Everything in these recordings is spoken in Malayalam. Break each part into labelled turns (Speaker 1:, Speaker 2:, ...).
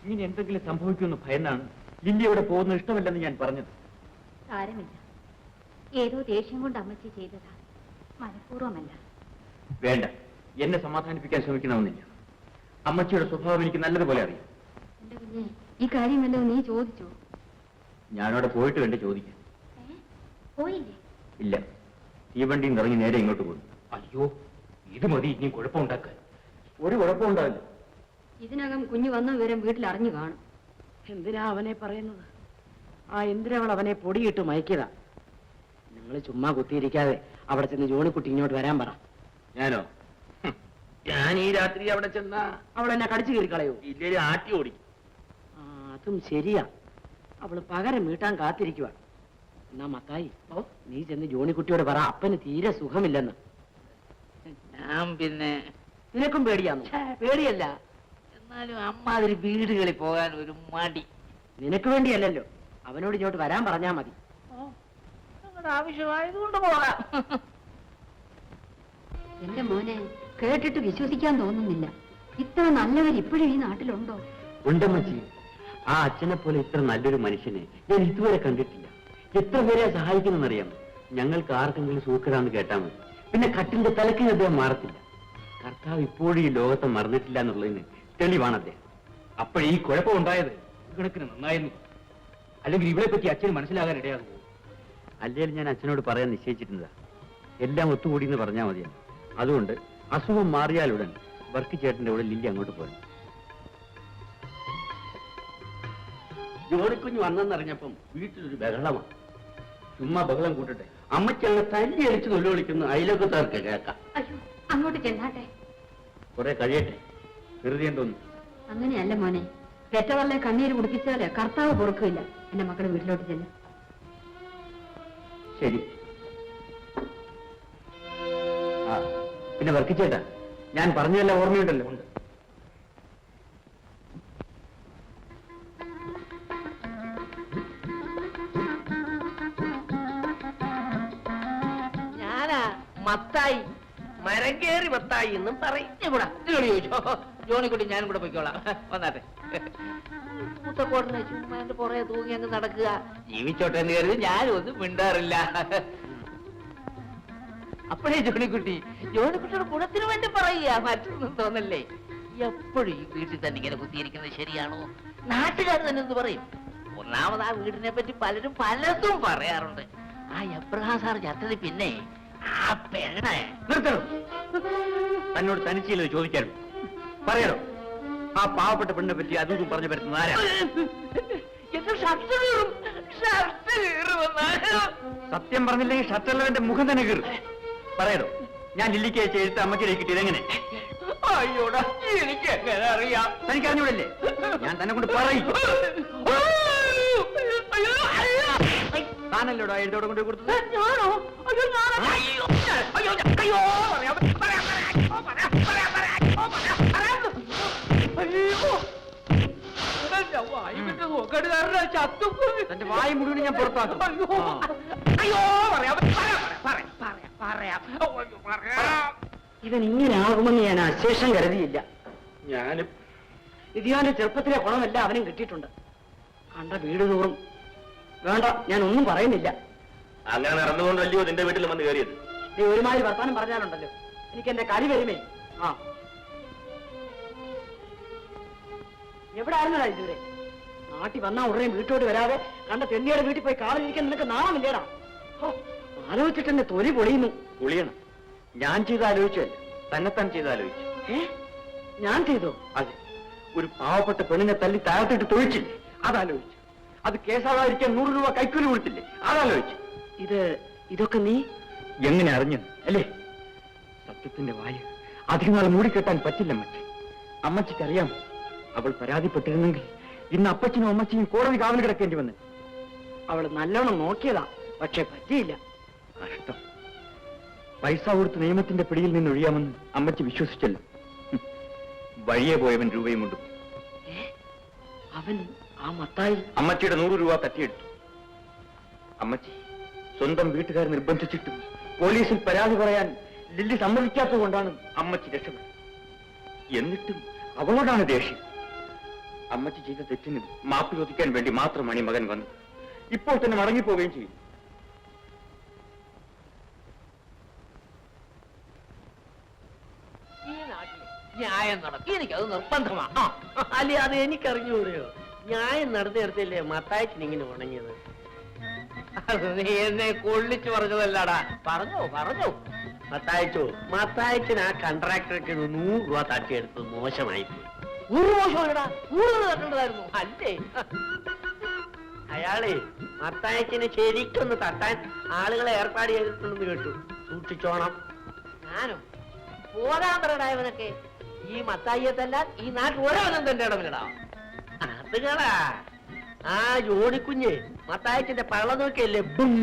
Speaker 1: ഇങ്ങനെ എന്തെങ്കിലും സംഭവിക്കുമെന്ന് ഭയന്നാണ് ലില്ലി അവിടെ പോകുന്നത് ഇഷ്ടമല്ലെന്ന് ഞാൻ പറഞ്ഞത്.
Speaker 2: സാരമില്ല, ഏതോ ദേഷ്യം കൊണ്ട് അമ്മച്ചി ചെയ്തതാ, മനഃപൂർവ്വമല്ല.
Speaker 1: വേണ്ട, എന്നെ സമാധാനിപ്പിക്കാൻ ശ്രമിക്കണമെന്നില്ല. അമ്മച്ചിയുടെ സ്വഭാവം എനിക്ക് നല്ലതുപോലെ അറിയാം.
Speaker 2: എന്റെ കുഞ്ഞെ, ഈ കാര്യമല്ലോ നീ ചോദിച്ചോ?
Speaker 1: ഞാനവിടെ പോയിട്ട് വേണ്ട ചോദിക്കാൻ.
Speaker 2: പോയില്ലേ?
Speaker 1: ഇല്ല, തീവണ്ടിയിൽ ഇറങ്ങി നേരെ ഇങ്ങോട്ട് പോകുന്നു.
Speaker 3: അയ്യോ, ഇത് മതി ഇനി കുഴപ്പമുണ്ടാക്കാൻ.
Speaker 1: ഒരു കുഴപ്പമുണ്ടാവില്ല.
Speaker 2: ഇതിനകം കുഞ്ഞു വന്ന വിവരം വീട്ടിൽ അറിഞ്ഞു കാണും.
Speaker 4: എന്തിനാ അവനെ പറയുന്നത്? ആ ഇന്ദ്രവൾ അവനെ പൊടിയിട്ട് മയക്കിയതാ. നിങ്ങൾ ചുമ്മാ കുത്തിയിരിക്കാതെ അവിടെ ചെന്ന് ജോണിക്കുട്ടി ഇങ്ങോട്ട് വരാൻ പറ.
Speaker 1: ഞാനോ?
Speaker 3: ഞാൻ ഈ രാത്രി അവിടെ ചെന്നാ
Speaker 4: അവൾ എന്നെ കടിച്ചു കയറി കളയോ?
Speaker 3: ഇല്ലേ ആട്ടി ഓടിക്കും.
Speaker 4: അതും ശരിയാ. അവള് പകരം വീട്ടാൻ കാത്തിരിക്കുക. എന്നാ മത്തായി, നീ ചെന്ന് ജോണിക്കുട്ടിയോട് പറ അപ്പന് തീരെ സുഖമില്ലെന്ന്.
Speaker 3: ഞാൻ പിന്നെ
Speaker 4: നിനക്കും പേടിയാന്നു? പേടിയല്ല,
Speaker 3: എന്നാലും അമ്മാതിരി വീടുകളിൽ പോകാൻ ഒരു മടി.
Speaker 4: നിനക്ക് വേണ്ടിയല്ലല്ലോ, അവനോട് ഇങ്ങോട്ട് വരാൻ പറഞ്ഞാ മതി.
Speaker 3: ആവശ്യമായതുകൊണ്ട് പോകാം.
Speaker 2: എന്റെ മോനെ, കേട്ടിട്ട് വിശ്വസിക്കാൻ തോന്നുന്നില്ല. ഇത്ര നല്ലവർ ഇപ്പോഴും ഈ നാട്ടിലുണ്ടോ?
Speaker 1: ഉണ്ടമ്മച്ചി, ആ അച്ഛനെ പോലെ ഇത്ര നല്ലൊരു മനുഷ്യനെ ഞാൻ ഇതുവരെ കണ്ടിട്ടില്ല. എത്ര പേരെ സഹായിക്കുമെന്നറിയാം. ഞങ്ങൾക്ക് ആർക്കെങ്കിലും സൂക്കരാന്ന് കേട്ടാൽ മതി, പിന്നെ കട്ടിന്റെ തലക്കിന് അദ്ദേഹം മാറത്തില്ല. കർത്താവ് ഇപ്പോഴും ഈ ലോകത്തെ മറന്നിട്ടില്ല എന്നുള്ളതിന് തെളിവാണ് അദ്ദേഹം.
Speaker 3: അപ്പോഴീ കുഴപ്പമുണ്ടായത് കണക്കിന് നന്നായിരുന്നു. അല്ലെങ്കിൽ ഇവളെ പറ്റി അച്ഛന് മനസ്സിലാകാൻ ഇടയാകുമോ?
Speaker 1: അല്ലെങ്കിൽ ഞാൻ അച്ഛനോട് പറയാൻ നിശ്ചയിച്ചിരുന്നതാ. എല്ലാം ഒത്തുകൂടി എന്ന് പറഞ്ഞാൽ മതിയാണ്. അതുകൊണ്ട് അസുഖം മാറിയാലുടൻ വർക്ക് ചേട്ടന്റെ കൂടെ ലില്ലി അങ്ങോട്ട് പോയി.
Speaker 3: ജോണിക്കുഞ്ഞ് വന്നെന്നറിഞ്ഞപ്പം വീട്ടിലൊരു ബഹളമാണ്. ചുമ്മാ ബഹളം കൂട്ടട്ടെ, അമ്മയ്ക്കങ്ങ് തല്ലി അടിച്ച് തൊല്ലുവിളിക്കുന്നു. അയലൊക്കത്താർക്ക് കേൾക്കാം.
Speaker 2: അയ്യോ, അങ്ങോട്ട് ചെന്നാട്ടെ.
Speaker 1: കുറെ കഴിയട്ടെ, വെറുതെ തോന്നുന്നു.
Speaker 2: അങ്ങനെയല്ല മോനെ, പെറ്റവളെ കണ്ണീര് കുടിപ്പിച്ചാല് കർത്താവ് പൊറുക്കില്ല. എന്റെ മക്കളെ വീട്ടിലോട്ട് ചെല്ലും.
Speaker 1: ശരി. ആ പിന്നെ വർക്കിച്ചേട്ടാ, ഞാൻ പറഞ്ഞതല്ല ഓർമ്മയുണ്ടല്ലോ? ഉണ്ട്.
Speaker 3: ഞാനാ മത്തായി, മരം കയറി മത്തായി എന്നും പറഞ്ഞൂടാ. ചോദിച്ചോ ജോണിക്കുട്ടി, ഞാനും കൂടെ പൊയ്ക്കോളാം. വന്നാട്ടെ. മുത്തക്കോട്ടിനെ ചുമ്മാ എന്റെ പുറകെ തൂങ്ങി അങ്ങ് നടക്കുക. ജീവിച്ചോട്ടെ എന്ന് കരുതി ഞാനും ഒന്നും മിണ്ടാറില്ല. അപ്പോഴേ ജോണിക്കുട്ടിയുടെ ഗുണത്തിന് വേണ്ടി പറയുക, മറ്റൊന്നും തോന്നല്ലേ. എപ്പോഴും ഈ വീട്ടിൽ തന്നെ ഇങ്ങനെ കുത്തിയിരിക്കുന്നത് ശരിയാണോ? നാട്ടുകാർ തന്നെ എന്ത് പറയും? ഒന്നാമത് ആ വീടിനെ പറ്റി പലരും പലതും പറയാറുണ്ട്. ആ എബ്രഹാം സാർ ചത്തത് പിന്നെ ആ പെണ്ണെ
Speaker 1: നിർത്തണം. തന്നോട് തനിച്ചില്ലോ ചോദിക്കാനും പറയണോ? ആ പാവപ്പെട്ട പെണ്ണിനെ പറ്റി അതും പറഞ്ഞു പറ്റുന്ന ആരാ? സത്യം പറഞ്ഞില്ലെങ്കിൽ ഷർട്ടുള്ളവന്റെ മുഖം തന്നെ കീറും. പറയണോ? ഞാൻ ലില്ലിക്ക് അയച്ച എഴുത്ത് അമ്മയ്ക്കിടയിൽ കിട്ടിയത് എങ്ങനെ?
Speaker 3: അയ്യോടാ, എനിക്ക് എങ്ങനെ അറിയാം?
Speaker 1: തനിക്ക് അറിഞ്ഞൂടല്ലേ? ഞാൻ തന്നെ കൊണ്ട് പറയും. താനല്ലോടാ എഴുതോടെ കൊണ്ട് കൊടുത്തത്? തന്റെ വായി മുഴുവൻ ഞാൻ പുറത്താക്കും.
Speaker 4: ഇവൻ ഇങ്ങനെ ആകുമെന്ന് ഞാൻ അശേഷം കരുതിയില്ല.
Speaker 3: ഞാനും
Speaker 4: ഇതിയാന്റെ ചെറുപ്പത്തിലെ ഗുണമല്ല അവനും കിട്ടിയിട്ടുണ്ട്. കണ്ട വീട് തോറും. വേണ്ട, ഞാൻ ഒന്നും പറയുന്നില്ല.
Speaker 1: അങ്ങനെ നടന്നുകൊണ്ടല്ലയോ നിന്റെ വീട്ടിൽ വന്ന് കയറിയത്?
Speaker 4: നീ ഒരുമാതിരി വർത്താനം പറഞ്ഞാലുണ്ടല്ലോ, എനിക്ക് എന്റെ കലി വരുമേ. ആ, എവിടെ ആയിരുന്നടാ ഇതുവരെ? നാട്ടിൽ വന്നാ ഉടനെ വീട്ടോട് വരാതെ കണ്ട തെന്നിയുടെ വീട്ടിൽ പോയി കാളിരിക്കാൻ നിനക്ക് നാണമില്ലേടാ? ആലോചിച്ചിട്ട് എന്നെ തൊലി പൊളിയുന്നു.
Speaker 1: പൊളിയണം. ഞാൻ ചെയ്ത് ആലോചിച്ചല്ല, തന്നെത്താൻ ചെയ്ത് ആലോചിച്ചു.
Speaker 4: ഞാൻ ചെയ്തോ?
Speaker 1: അതെ, ഒരു പാവപ്പെട്ട പെണ്ണിനെ തല്ലി താഴത്തിട്ട് തൊഴിച്ചില്ലേ? അതാലോചിച്ചു. അത് കേസാവാതിരിക്കാൻ 100 രൂപ കൈക്കൂലി കൊടുത്തില്ലേ? അതാലോചിച്ചു.
Speaker 4: ഇതൊക്കെ നീ
Speaker 1: എങ്ങനെ അറിഞ്ഞു അല്ലേ? സത്യത്തിന്റെ വായ അധികം നാൾ മൂടിക്കെട്ടാൻ പറ്റില്ല അമ്മച്ചി. അമ്മച്ചിക്കറിയാമോ, അവൾ പരാതിപ്പെട്ടിരുന്നെങ്കിൽ ഇന്ന് അപ്പച്ചനും അമ്മച്ചിയും കോടതി കാവൽ കിടക്കേണ്ടി വന്നു.
Speaker 4: അവൾ നല്ലോണം നോക്കിയതാ, പക്ഷെ പറ്റിയില്ല.
Speaker 1: കഷ്ടം. പൈസ കൊടുത്ത് നിയമത്തിന്റെ പിടിയിൽ നിന്ന് ഒഴിയാമെന്ന് അമ്മച്ചി വിശ്വസിച്ചല്ലോ. വഴിയെ പോയവൻ രൂപയും കൊണ്ടു.
Speaker 4: അവൻ ആ മത്തായി
Speaker 1: അമ്മച്ചിയുടെ 100 രൂപ തട്ടിയെടുത്തു. അമ്മച്ചി സ്വന്തം വീട്ടുകാർ നിർബന്ധിച്ചിട്ടും പോലീസിൽ പരാതി പറയാൻ ലില്ലി സമ്മതിക്കാത്തത് കൊണ്ടാണ് അമ്മച്ചി രക്ഷപ്പെട്ടത്. എന്നിട്ടും അവളോടാണ് ദേഷ്യം.
Speaker 5: അമ്മച്ചി ചെയ്ത തെറ്റിന് മാപ്പ് ചോദിക്കാൻ വേണ്ടി മാത്രമാണ് ഈ മകൻ വന്നത്. ഇപ്പോൾ തന്നെ മടങ്ങിപ്പോവുകയും ചെയ്യും.
Speaker 3: ഈ നാട്ടിൽ ന്യായം നടക്കും, എനിക്കത് നിർബന്ധമാണ്.
Speaker 4: അല്ലെ അത് എനിക്കറിഞ്ഞൂടെയോ? ന്യായം നടന്നിടത്തല്ലേ മത്തായച്ചൻ ഇങ്ങനെ ഉണങ്ങിയത്?
Speaker 3: അത് നീ എന്നെ കൊള്ളിച്ചു പറഞ്ഞതല്ലടാ. പറഞ്ഞു
Speaker 4: മത്തായച്ചൻ ആ കൺട്രാക്ടർക്ക് 100 രൂപ തട്ടിയെടുത്തത് മോശമായി പോയി.
Speaker 3: ഒരു മോശമല്ലടാ, കൂടുതൽ തട്ടേണ്ടതായിരുന്നു അല്ലേ?
Speaker 4: അയാളെ മത്തായച്ചനെ ശരിക്കൊന്ന് തട്ടാൻ ആളുകളെ ഏർപ്പാട് ചെയ്തിട്ടുണ്ടെന്ന് കേട്ടു. സൂക്ഷിച്ചോണം.
Speaker 3: ഞാനും പോരാൻ പറയടായവനൊക്കെ ഈ മത്തായിയത്തല്ല ഈ നാട്ടിൽ ഓരോന്നും തന്റെ ഇടമില്ലടാ.
Speaker 4: അതുകളാ ആ ജോണിക്കുഞ്ഞ് മത്തായച്ചന്റെ പള്ള നോക്കിയല്ലേ ബും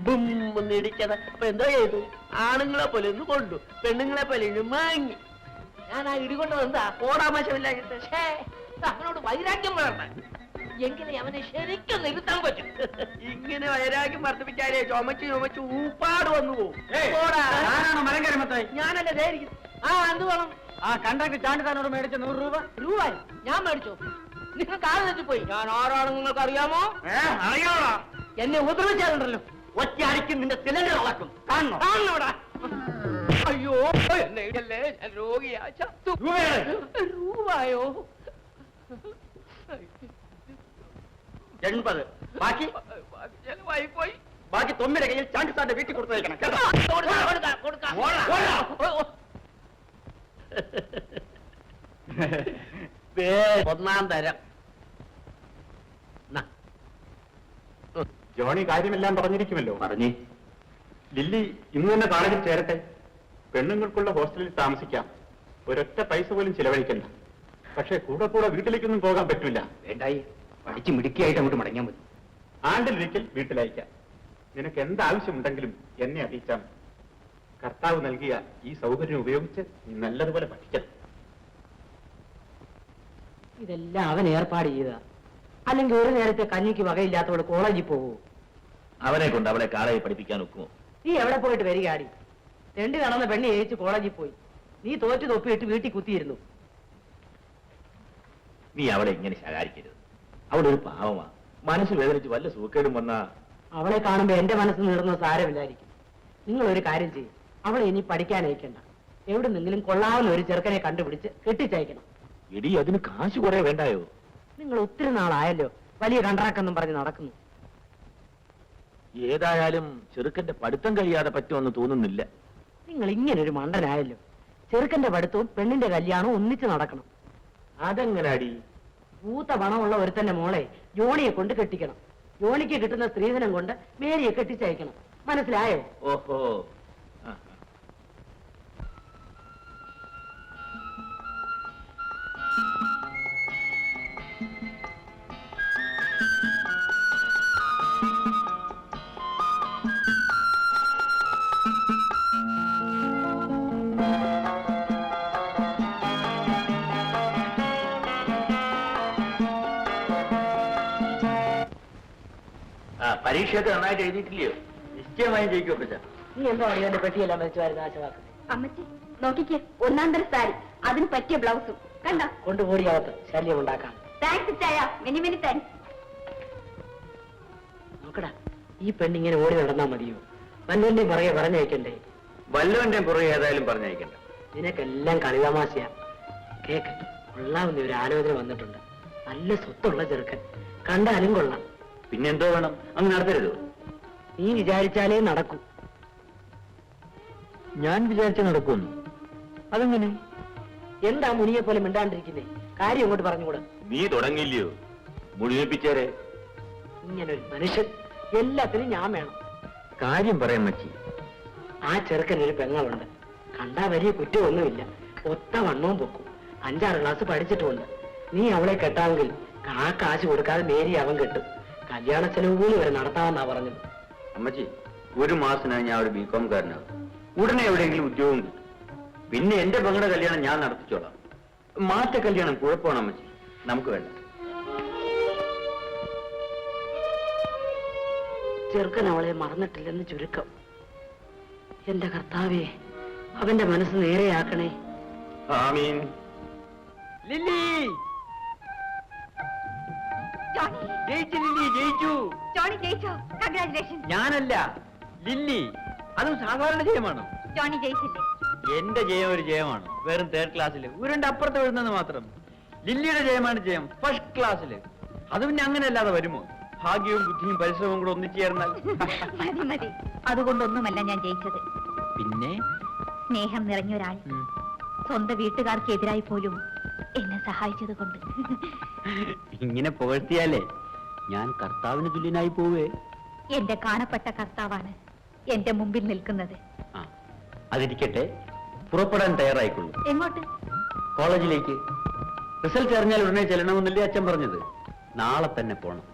Speaker 4: ബും എന്ന് ഇടിച്ചത്. അപ്പൊ എന്തോ ചെയ്തു? ആണുങ്ങളെ പോലെ ഒന്ന് കൊണ്ടു, പെണ്ണുങ്ങളെ പോലെ ഒന്ന് മാങ്ങി.
Speaker 3: ഞാൻ ആ ഇടികൊണ്ടത് എന്താ
Speaker 4: ഓടാമശമില്ലാഞ്ഞിട്ട്.
Speaker 3: അവനോട് വൈരാഗ്യം വളർന്ന എങ്കിലും അവനെ ശരിക്കും നിർത്താൻ പറ്റും.
Speaker 4: ഇങ്ങനെ വൈരാഗ്യം വർദ്ധിപ്പിച്ചാലേ ചുമച്ച് ഊപ്പാട് വന്നു പോകും.
Speaker 5: മലങ്കര മത്തായി?
Speaker 4: ഞാനല്ലേ ധൈര്യം.
Speaker 3: ആ എന്ത് വേണം?
Speaker 5: ആ കണ്ടക്ടർ ചാണ്ടിത്താനോട് മേടിച്ച 100 രൂപ
Speaker 3: ഞാൻ മേടിച്ചോ? നിങ്ങൾ കാല് തെറ്റിപ്പോയി. ഞാൻ ആരാണെന്ന് നിങ്ങൾക്ക് അറിയാമോ?
Speaker 5: അറിയാമോ?
Speaker 4: എന്നെ ഉപദ്രവിച്ചാലുണ്ടല്ലോ ഒറ്റ അടിക്കും നിന്റെ സിലിണ്ടർ വളക്കും. കാണണോടാ.
Speaker 3: അയ്യോ എന്നെ ഇടല്ലേ, ഞാൻ രോഗിയാ. ചത്തു. രൂപയോ?
Speaker 4: 80. ബാക്കി
Speaker 3: ചെലവായി പോയി.
Speaker 4: ബാക്കി തൊമ്മിയുടെ കയ്യിൽ ചാണ്ടിത്താന്റെ വീട്ടിൽ കൊടുത്തേക്കണം.
Speaker 3: കൊടുക്കാം.
Speaker 4: ഒന്നാം തരം.
Speaker 5: ജോണി കാര്യമെല്ലാം പറഞ്ഞിരിക്കുമല്ലോ.
Speaker 1: പറഞ്ഞേ.
Speaker 5: ലില്ലി ഇന്ന് തന്നെ കോളേജിൽ ചേരട്ടെ. പെണ്ണുങ്ങൾക്കുള്ള ഹോസ്റ്റലിൽ താമസിക്കാം. ഒരൊറ്റ പൈസ പോലും ചിലവഴിക്കണ്ട. പക്ഷേ കൂടെ വീട്ടിലേക്കൊന്നും പോകാൻ പറ്റില്ല.
Speaker 1: വേണ്ടായി, പഠിച്ച് മിടുക്കിയായിട്ട് അങ്ങോട്ട് മടങ്ങിയാൽ മതി.
Speaker 5: ആണ്ടിലൊരിക്കൽ വീട്ടിലയക്കാം. നിനക്ക് എന്താവശ്യമുണ്ടെങ്കിലും എന്നെ അറിയിച്ചാൽ മതി. കർത്താവ് നൽകിയ ഈ സൗകര്യം ഉപയോഗിച്ച് നീ നല്ലതുപോലെ പഠിക്കണം.
Speaker 4: ഇതെല്ലാം അവൻ ഏർപ്പാട് ചെയ്ത. അല്ലെങ്കിൽ ഒരു നേരത്തെ കഞ്ഞിക്ക് വകയില്ലാത്തവള് കോളേജിൽ പോകൂ.
Speaker 1: അവനെ കൊണ്ട് അവളെ കാളയെ പഠിപ്പിക്കാൻ ഒക്കുമോ?
Speaker 4: നീ എവിടെ പോയിട്ട് വരികയാടി? തെണ്ടി നടന്ന പെണ്ണി ജയിച്ച് കോളേജിൽ പോയി. നീ തോറ്റു തൊപ്പിയിട്ട് വീട്ടിൽ കുത്തിയിരുന്നു.
Speaker 1: നീ അവളെ ഇങ്ങനെ ശകാരിക്കരുത്. അവളൊരു പാവമാ. മനസ്സ് വേദനിച്ച് വല്ല സൂക്കേടും വന്നാ
Speaker 4: അവളെ കാണുമ്പോ എന്റെ മനസ്സ് നീറുന്ന സാരമില്ലായിരിക്കും. നിങ്ങൾ ഒരു കാര്യം ചെയ്യും, അവളെ ഇനി പഠിക്കാൻ അയക്കണ്ട. എവിടെ നിന്നെങ്കിലും കൊള്ളാവുന്ന ഒരു ചെറുക്കനെ കണ്ടുപിടിച്ച് കെട്ടിച്ചയക്കണം.
Speaker 1: എടി അതിന് കാശ് കുറെ വേണ്ടായോ?
Speaker 4: നിങ്ങൾ ഒത്തിരി നാളായല്ലോ വലിയ കൺട്രാക്ടെന്നും പറഞ്ഞ് നടക്കുന്നു.
Speaker 1: ഏതായാലും ചെറുക്കന്റെ പഠിത്തം കഴിയാതെ പറ്റുമെന്ന് തോന്നുന്നില്ല.
Speaker 4: നിങ്ങൾ ഇങ്ങനൊരു മണ്ടനായല്ലോ. ചെറുക്കന്റെ പഠിത്തവും പെണ്ണിന്റെ കല്യാണവും ഒന്നിച്ച് നടക്കണം.
Speaker 1: അതെങ്ങനാടി?
Speaker 4: പൂത്ത പണമുള്ള ഒരുത്തന്റെ മോളെ ജോണിയെ കൊണ്ട് കെട്ടിക്കണം. ജോണിക്ക് കിട്ടുന്ന സ്ത്രീധനം കൊണ്ട് മേരിയെ കെട്ടിച്ചയക്കണം. മനസ്സിലായോ?
Speaker 1: ഓഹോ. പരീക്ഷയൊക്കെ നന്നായിട്ട് എഴുതിയിട്ടില്ലയോ? നിശ്ചയമായും ജയിക്കുമോ?
Speaker 4: നീ എന്തോ അറിയാന്റെ പെട്ടിയെല്ലാം വെച്ചുവായിരുന്നു ആശവാക്കുന്നത്.
Speaker 2: അമ്മച്ചി നോക്കിക്കേ, 1-ാം തരം സാരി, അതിന് പറ്റിയ ബ്ലൗസും കണ്ട.
Speaker 4: കൊണ്ടുപോടിയാവത്ത് ശല്യം ഉണ്ടാക്കാം.
Speaker 2: താങ്ക്സ് ചായ, മെനി താങ്ക്സ്.
Speaker 4: നോക്കടാ, ഈ പെണ്ണിങ്ങനെ ഓടി നടന്നാ മതിയോ? വല്ലവന്റെയും പുറകെ പറഞ്ഞയക്കണ്ടേ?
Speaker 1: വല്ലവന്റെയും പുറകെ ഏതായാലും പറഞ്ഞയക്കണ്ട.
Speaker 4: നിനക്കെല്ലാം കളിതമാശയാ. കേക്ക്, കൊള്ളാവുന്ന ഒരു ആലോചന വന്നിട്ടുണ്ട്. നല്ല സ്വത്തുള്ള ചെറുക്കൻ, കണ്ടാലും കൊള്ളാം.
Speaker 1: പിന്നെന്തോ വേണം? അങ്ങ് നടത്തരുതോ?
Speaker 4: നീ വിചാരിച്ചാലേ നടക്കൂ.
Speaker 1: ഞാൻ വിചാരിച്ച നടക്കുമെന്ന്. അതെങ്ങനെ?
Speaker 4: എന്താ മുനിയെ പോലെ മിണ്ടാണ്ടിരിക്കുന്നേ? കാര്യം അങ്ങോട്ട് പറഞ്ഞുകൂടെ?
Speaker 1: നീ തുടങ്ങില്ലയോ? മുഴുമിപ്പിച്ചേരെ.
Speaker 4: ഇങ്ങനൊരു മനുഷ്യൻ, എല്ലാത്തിനും ഞാൻ വേണം.
Speaker 1: കാര്യം പറയാൻ മച്ചി.
Speaker 4: ആ ചെറുക്കനൊരു പെങ്ങളുണ്ട്. കണ്ടാ വലിയ കുറ്റമൊന്നുമില്ല. ഒത്ത വണ്ണവും പൊക്കും. 5-6 ക്ലാസ് പഠിച്ചിട്ടുമുണ്ട്. നീ അവളെ കെട്ടാമെങ്കിൽ ആ കാശ് കൊടുക്കാതെ മേരി അവൻ കെട്ടും. കല്യാണ ചെലവ് പോലും വരെ നടത്താമെന്നാ പറഞ്ഞത്.
Speaker 1: അമ്മച്ചി, 1 മാസത്തിനായി ഞാൻ ഒരു ബികോം കാരനാകും. ഉടനെ എവിടെയെങ്കിലും ഉദ്യോഗം കിട്ടും. പിന്നെ എന്റെ പെങ്ങളുടെ കല്യാണം ഞാൻ നടത്തിച്ചോളാം. മാറ്റ കല്യാണം കുഴപ്പമാണ് അമ്മച്ചി, നമുക്ക് വേണ്ട.
Speaker 4: ചെറുക്കൻ അവളെ മറന്നിട്ടില്ലെന്ന് ചുരുക്കം. എന്റെ കർത്താവേ, അവന്റെ മനസ്സ് നേരെയാക്കണേ.
Speaker 1: ആമീൻ.
Speaker 4: ലില്ലി,
Speaker 1: ജയിച്ചു ലില്ലി, ജയിച്ചു.
Speaker 2: ജോണി ജയിച്ചോ? കൺഗ്രാറ്റുലേഷൻ.
Speaker 1: ഞാനല്ല, ലില്ലി. അതും സാധാരണ ജയമാണ്.
Speaker 2: ജോണി ജയിച്ചില്ലേ?
Speaker 1: എന്റെ ജയം ഒരു ജയമാണ്, വെറും 3rd ക്ലാസ്സിൽ ഉരുണ്ട് അപ്പുറത്ത് വീഴുന്നത് മാത്രം. ലില്ലിയുടെ ജയമാണ് ജയം, 1st ക്ലാസ്സിൽ. അത് പിന്നെ അങ്ങനെ അല്ലാതെ വരുമോ? ഭാഗ്യവും ബുദ്ധിയും പരിശ്രമവും കൂടെ ഒന്നിച്ചു ചേർന്നാൽ.
Speaker 2: മതി മതി, അതുകൊണ്ടൊന്നുമല്ല ഞാൻ ജയിച്ചത്.
Speaker 1: പിന്നെ
Speaker 2: സ്നേഹം നിറഞ്ഞൊരാൾ സ്വന്തം വീട്ടുകാർക്ക് എതിരായി പോലും എന്നെ സഹായിച്ചത് കൊണ്ട്.
Speaker 1: ഇങ്ങനെ പുകഴ്ത്തിയാലേ ഞാൻ കർത്താവിന് തുല്യനായി പോവേ.
Speaker 2: എന്റെ കാണപ്പെട്ട കർത്താവാണ് എന്റെ മുമ്പിൽ നിൽക്കുന്നത്.
Speaker 1: ആ, അതിരിക്കട്ടെ, പുറപ്പെടാൻ തയ്യാറായിക്കൊള്ളു.
Speaker 2: എങ്ങോട്ട്?
Speaker 1: കോളേജിലേക്ക്. റിസൾട്ട് അറിഞ്ഞാൽ ഉടനെ ചെല്ലണമെന്നല്ലേ അച്ഛൻ പറഞ്ഞത്? നാളെ തന്നെ പോണം.